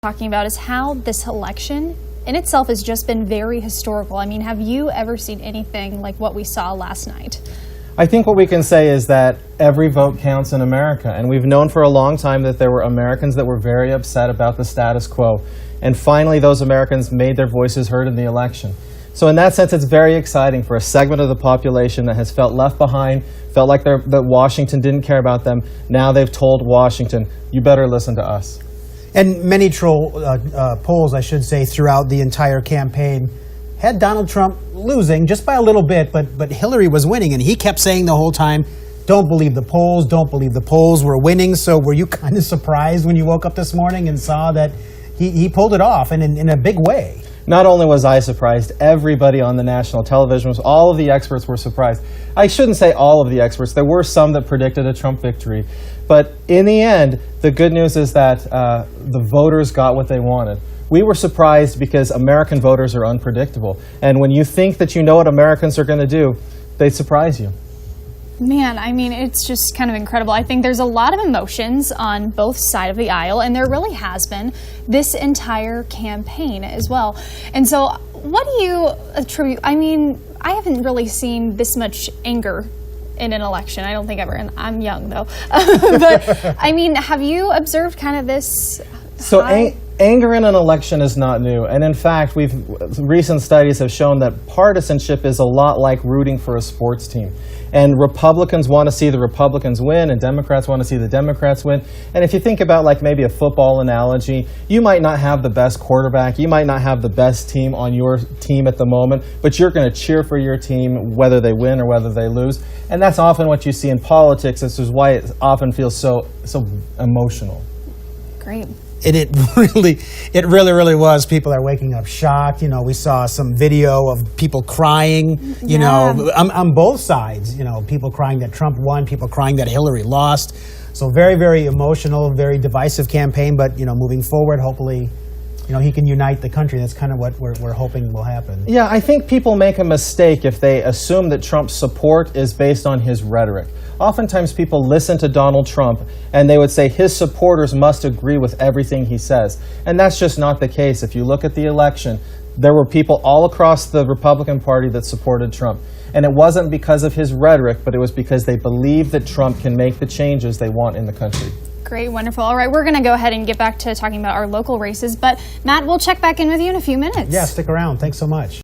talking about is how this election in itself has just been very historical. I mean, have you ever seen anything like what we saw last night? I think what we can say is that every vote counts in America, and we've known for a long time that there were Americans that were very upset about the status quo, and finally those Americans made their voices heard in the election. So in that sense, it's very exciting for a segment of the population that has felt left behind, felt like that Washington didn't care about them. Now they've told Washington, you better listen to us. And many polls, I should say, throughout the entire campaign had Donald Trump losing just by a little bit, but Hillary was winning, and he kept saying the whole time, don't believe the polls, don't believe the polls, we're winning. So were you kind of surprised when you woke up this morning and saw that he pulled it off, and in a big way? Not only was I surprised, everybody on the national television was, all of the experts were surprised. I shouldn't say all of the experts. There were some that predicted a Trump victory. But in the end, the good news is that the voters got what they wanted. We were surprised because American voters are unpredictable. And when you think that you know what Americans are going to do, they surprise you. Man, I mean, it's just kind of incredible. I think there's a lot of emotions on both sides of the aisle, and there really has been this entire campaign as well. And so what do you attribute? I mean, I haven't really seen this much anger in an election. I don't think ever, and I'm young though. But I mean, have you observed kind of this? So anger in an election is not new. And in fact, recent studies have shown that partisanship is a lot like rooting for a sports team. And Republicans want to see the Republicans win, and Democrats want to see the Democrats win. And if you think about like maybe a football analogy, you might not have the best quarterback, you might not have the best team on your team at the moment, but you're going to cheer for your team whether they win or whether they lose. And that's often what you see in politics. This is why it often feels so emotional. Great. And it really was. People are waking up shocked. You know, we saw some video of people crying, you know, on both sides. You know, people crying that Trump won, people crying that Hillary lost. So very, very emotional, very divisive campaign. But, you know, moving forward, hopefully, you know, he can unite the country. That's kind of what we're hoping will happen. Yeah, I think people make a mistake if they assume that Trump's support is based on his rhetoric. Oftentimes people listen to Donald Trump and they would say his supporters must agree with everything he says. And that's just not the case. If you look at the election, there were people all across the Republican Party that supported Trump. And it wasn't because of his rhetoric, but it was because they believe that Trump can make the changes they want in the country. Great, wonderful. All right, we're going to go ahead and get back to talking about our local races. But Matt, we'll check back in with you in a few minutes. Yeah, stick around. Thanks so much.